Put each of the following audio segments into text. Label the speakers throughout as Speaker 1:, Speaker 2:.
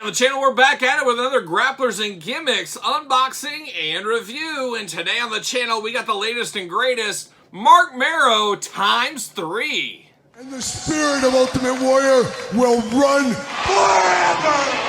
Speaker 1: On the channel, we're back at it with another Grapplers and Gimmicks unboxing and review. And today on the channel, we got the latest and greatest Marc Mero ×3.
Speaker 2: And the spirit of Ultimate Warrior will run forever!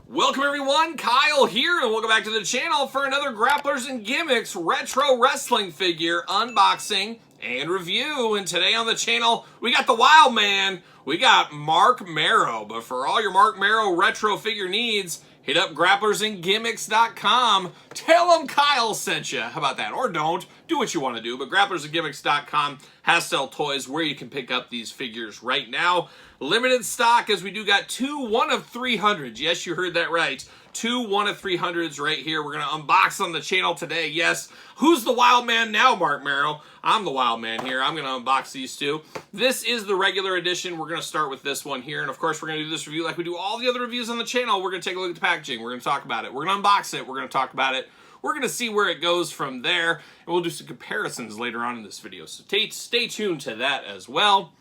Speaker 1: Welcome everyone, Kyle here, and welcome back to the channel for another Grapplers and Gimmicks retro wrestling figure unboxing and review. And today on the channel, we got the Wild Man, we got Marc Mero. But for all your Marc Mero retro figure needs, hit up grapplersandgimmicks.com. Tell them Kyle sent you. How about that? Or don't. Do what you want to do. But grapplersandgimmicks.com has sell toys where you can pick up these figures right now. Limited stock, as we do got two 1 of 300s. Yes, you heard that right. Two 1 of 300s right here. We're going to unbox on the channel today. Yes. Who's the Wild Man now, Marc Mero? I'm the Wild Man here. I'm going to unbox these two. This is the regular edition. We're going to start with this one here. And of course, we're going to do this review like we do all the other reviews on the channel. We're going to take a look at the packaging. We're going to talk about it. We're going to unbox it. We're going to talk about it. We're going to see where it goes from there. And we'll do some comparisons later on in this video. So stay tuned to that as well.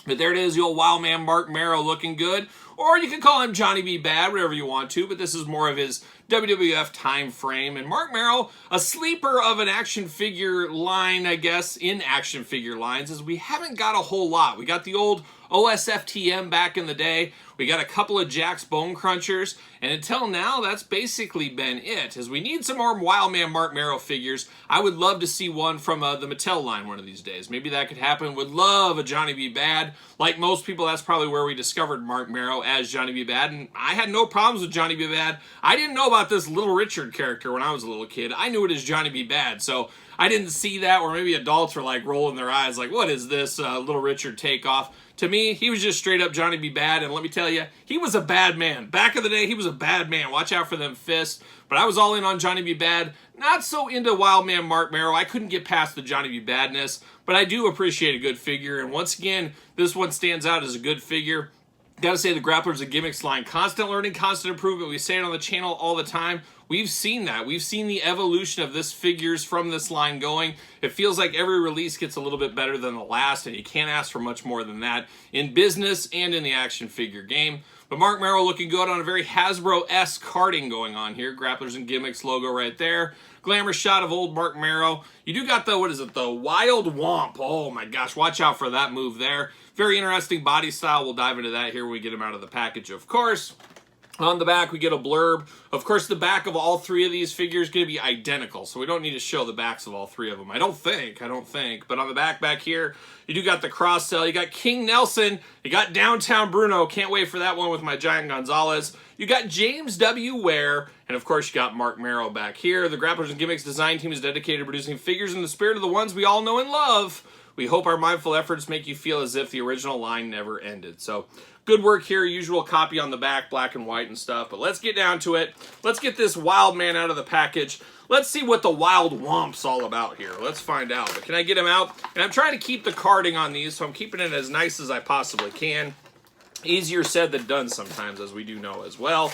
Speaker 1: But there it is, the old Wild Man Marc Mero looking good. Or you can call him Johnny B. Bad, whatever you want to. But this is more of his WWF time frame. And Marc Mero, a sleeper of an action figure line, I guess, in action figure lines, is we haven't got a whole lot. We got the old OSFTM back in the day. We got a couple of Jakks Bone Crunchers, and until now, that's basically been it. As we need some more Wild Man Marc Mero figures, I would love to see one from the Mattel line one of these days. Maybe that could happen. Would love a Johnny B. Bad. Like most people, that's probably where we discovered Marc Mero as Johnny B. Bad, and I had no problems with Johnny B. Bad. I didn't know about this Little Richard character when I was a little kid. I knew it as Johnny B. Bad, so I didn't see that, or maybe adults were like rolling their eyes like, what is this Little Richard takeoff? To me, he was just straight up Johnny B. Bad, and let me tell you, he was a bad man. Back in the day, he was a bad man. Watch out for them fists. But I was all in on Johnny B. Bad. Not so into Wild Man Marc Mero. I couldn't get past the Johnny B. Badness, but I do appreciate a good figure. And once again, this one stands out as a good figure. Gotta say, the Grapplers and Gimmicks line, constant learning, constant improvement. We say it on the channel all the time. We've seen that. We've seen the evolution of this figures from this line going. It feels like every release gets a little bit better than the last, and you can't ask for much more than that in business and in the action figure game. But Marc Mero looking good on a very Hasbro-esque carding going on here. Grapplers and Gimmicks logo right there. Glamour shot of old Marc Mero. You do got the, what is it, the Wild Womp. Oh my gosh, watch out for that move there. Very interesting body style. We'll dive into that here when we get him out of the package, of course. On the back, we get a blurb. Of course, the back of all three of these figures is going to be identical, so we don't need to show the backs of all three of them. I don't think. But on the back here, you do got the cross-sell. You got King Nelson. You got Downtown Bruno. Can't wait for that one with my Giant Gonzalez. You got James W. Ware. And, of course, you got Marc Mero back here. The Grapplers and Gimmicks design team is dedicated to producing figures in the spirit of the ones we all know and love. We hope our mindful efforts make you feel as if the original line never ended. So, good work here. Usual copy on the back, black and white and stuff. But let's get down to it. Let's get this Wild Man out of the package. Let's see what the Wild Womp's all about here. Let's find out. But can I get him out? And I'm trying to keep the carding on these, so I'm keeping it as nice as I possibly can. Easier said than done sometimes, as we do know as well.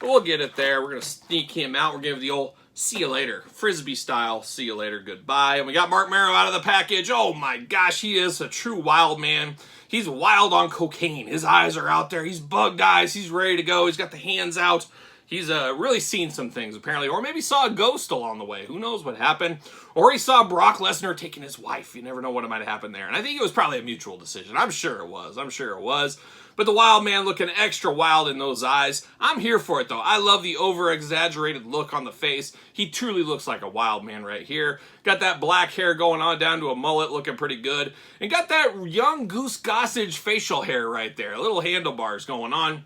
Speaker 1: But we'll get it there. We're going to sneak him out. We're going to give the old see you later. Frisbee style. See you later. Goodbye. And we got Marc Mero out of the package. Oh my gosh, he is a true wild man. He's wild on cocaine. His eyes are out there. He's bugged eyes. He's ready to go. He's got the hands out. He's really seen some things, apparently. Or maybe saw a ghost along the way. Who knows what happened? Or he saw Brock Lesnar taking his wife. You never know what might have happened there. And I think it was probably a mutual decision. I'm sure it was. But the Wild Man looking extra wild in those eyes. I'm here for it, though. I love the over-exaggerated look on the face. He truly looks like a wild man right here. Got that black hair going on down to a mullet, looking pretty good. And got that young Goose Gossage facial hair right there. Little handlebars going on.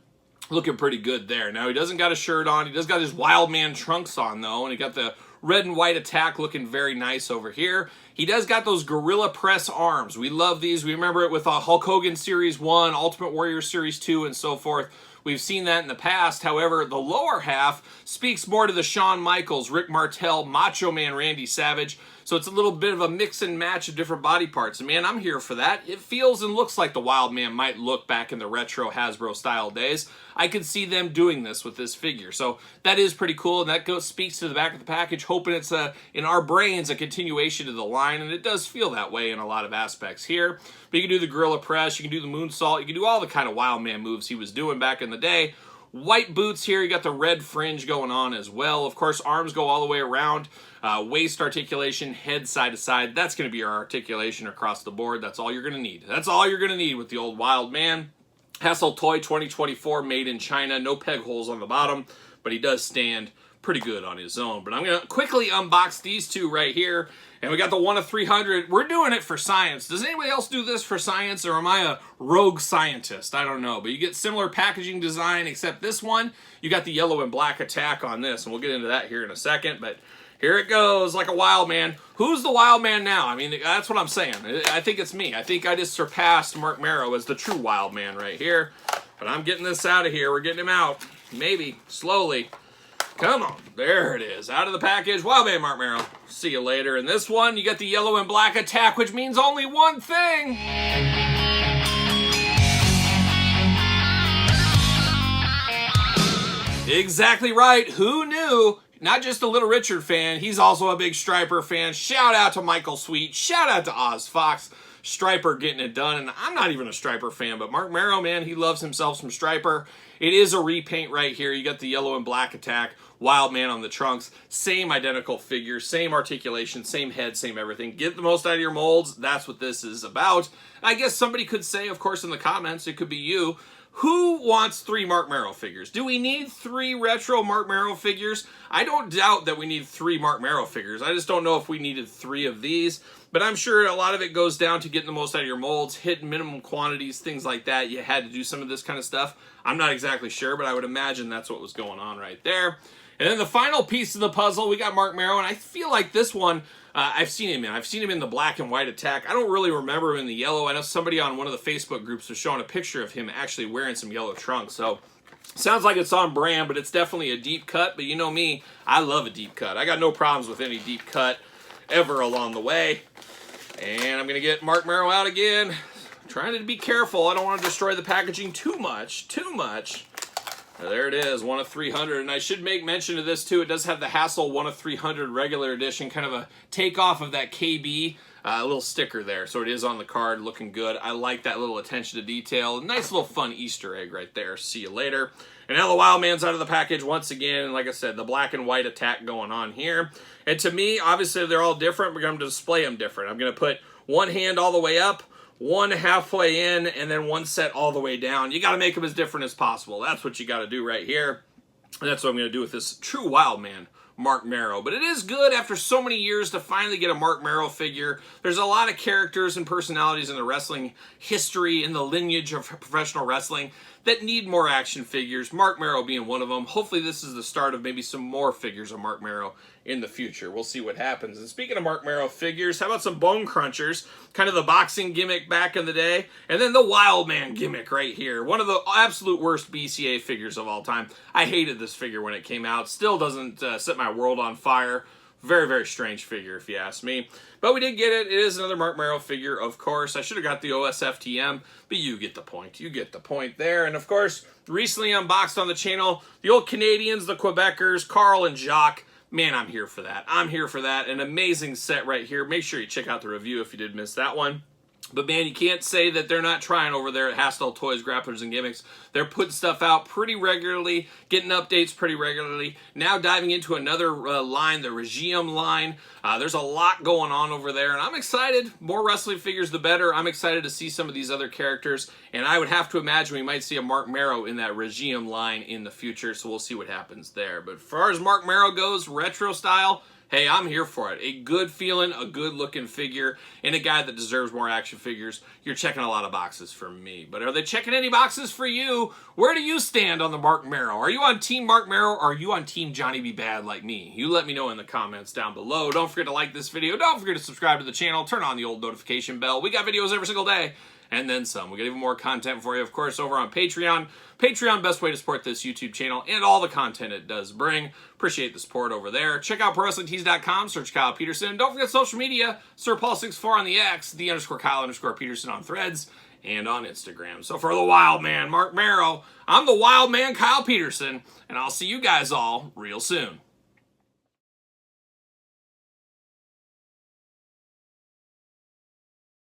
Speaker 1: Looking pretty good there. Now, he doesn't got a shirt on. He does got his Wild Man trunks on, though. And he got the red and white attack looking very nice over here. He does got those Gorilla Press arms. We love these. We remember it with Hulk Hogan Series 1, Ultimate Warrior Series 2, and so forth. We've seen that in the past. However, the lower half speaks more to the Shawn Michaels, Rick Martel, Macho Man Randy Savage. So it's a little bit of a mix and match of different body parts. And man, I'm here for that. It feels and looks like the Wild Man might look back in the retro Hasbro style days. I could see them doing this with this figure. So that is pretty cool, and that speaks to the back of the package, hoping it's, in our brains, a continuation of the line, and it does feel that way in a lot of aspects here. But you can do the Gorilla Press, you can do the Moonsault, you can do all the kind of Wild Man moves he was doing back in the day. White boots here, you got the red fringe going on as well. Of course, arms go all the way around. Waist articulation, head side to side. That's going to be our articulation across the board. That's all you're going to need. That's all you're going to need with the old Wild Man. Hassel Toy 2024, made in China. No peg holes on the bottom, but he does stand pretty good on his own. But I'm going to quickly unbox these two right here. And we got the 1 of 300. We're doing it for science. Does anybody else do this for science, or am I a rogue scientist? I don't know. But you get similar packaging design, except this one, you got the yellow and black attack on this. And we'll get into that here in a second. But here it goes, like a Wild Man. Who's the Wild Man now? I mean, that's what I'm saying. I think it's me. I think I just surpassed Marc Mero as the true Wild Man right here. But I'm getting this out of here. We're getting him out. Maybe. Slowly. Come on. There it is. Out of the package. Wild Man Marc Mero. See you later. And this one, you got the yellow and black attack, which means only one thing. Exactly right. Who knew? Not just a Little Richard fan, he's also a big Striper fan. Shout out to Michael Sweet. Shout out to Oz Fox. Striper getting it done. And I'm not even a Striper fan, but Marc Mero, man, he loves himself some Striper. It is a repaint right here. You got the yellow and black attack. Wild Man on the trunks. Same identical figure, same articulation, same head, same everything. Get the most out of your molds. That's what this is about. I guess somebody could say, of course, in the comments, it could be you, who wants 3 Marc Mero figures? Do we need 3 retro Marc Mero figures? I don't doubt that we need 3 Marc Mero figures. I just don't know if we needed 3 of these. But I'm sure a lot of it goes down to getting the most out of your molds, hitting minimum quantities, things like that. You had to do some of this kind of stuff. I'm not exactly sure, but I would imagine that's what was going on right there. And then the final piece of the puzzle, we got Marc Mero, and I feel like this one, I've seen him in. I've seen him in the black and white attack. I don't really remember him in the yellow. I know somebody on one of the Facebook groups was showing a picture of him actually wearing some yellow trunks. So sounds like it's on brand, but it's definitely a deep cut. But you know me, I love a deep cut. I got no problems with any deep cut ever along the way. And I'm going to get Marc Mero out again. I'm trying to be careful. I don't want to destroy the packaging too much. There it is, 1 of 300, and I should make mention of this too. It does have the Hassel 1 of 300 regular edition, kind of a takeoff of that KB, little sticker there. So it is on the card, looking good. I like that little attention to detail. Nice little fun Easter egg right there. See you later. And now the Wild Man's out of the package once again. Like I said, the black and white attack going on here. And to me, obviously they're all different. We're going to display them different. I'm going to put one hand all the way up, one halfway in, and then one set all the way down. You got to make them as different as possible. That's what you got to do right here. And that's what I'm going to do with this true Wild Man Marc Mero. But it is good after so many years to finally get a Marc Mero figure. There's a lot of characters and personalities in the wrestling history, in the lineage of professional wrestling, that need more action figures, Marc Mero being one of them. Hopefully this is the start of maybe some more figures of Marc Mero in the future. We'll see what happens. And speaking of Marc Mero figures, how about some Bone Crunchers? Kind of the boxing gimmick back in the day. And then the Wild Man gimmick right here. One of the absolute worst BCA figures of all time. I hated this figure when it came out. Still doesn't set my world on fire. Very, very strange figure, if you ask me. But we did get it. It is another Marc Mero figure, of course. I should have got the OSFTM, but you get the point. You get the point there. And, of course, recently unboxed on the channel, the old Canadians, the Quebecers, Carl and Jacques. Man, I'm here for that. I'm here for that. An amazing set right here. Make sure you check out the review if you did miss that one. But man, you can't say that they're not trying over there at Hassel Toys, Grapplers, and Gimmicks. They're putting stuff out pretty regularly, getting updates pretty regularly. Now diving into another line, the Regime line. There's a lot going on over there, and I'm excited. More wrestling figures, the better. I'm excited to see some of these other characters, and I would have to imagine we might see a Marc Mero in that Regime line in the future, so we'll see what happens there. But as far as Marc Mero goes, retro style, hey, I'm here for it. A good feeling, a good looking figure, and a guy that deserves more action figures. You're checking a lot of boxes for me. But are they checking any boxes for you? Where do you stand on the Marc Mero? Are you on Team Marc Mero, or are you on Team Johnny B. Bad like me? You let me know in the comments down below. Don't forget to like this video. Don't forget to subscribe to the channel. Turn on the old notification bell. We got videos every single day. and then some. We got even more content for you, of course, over on Patreon. Patreon, best way to support this YouTube channel and all the content it does bring. Appreciate the support over there. Check out ProWrestlingTees.com, search Kyle Peterson. Don't forget social media, SirPaul64 on the X, _Kyle_Peterson on Threads, and on Instagram. So for the Wild Man, Marc Mero, I'm the Wild Man, Kyle Peterson, and I'll see you guys all real soon.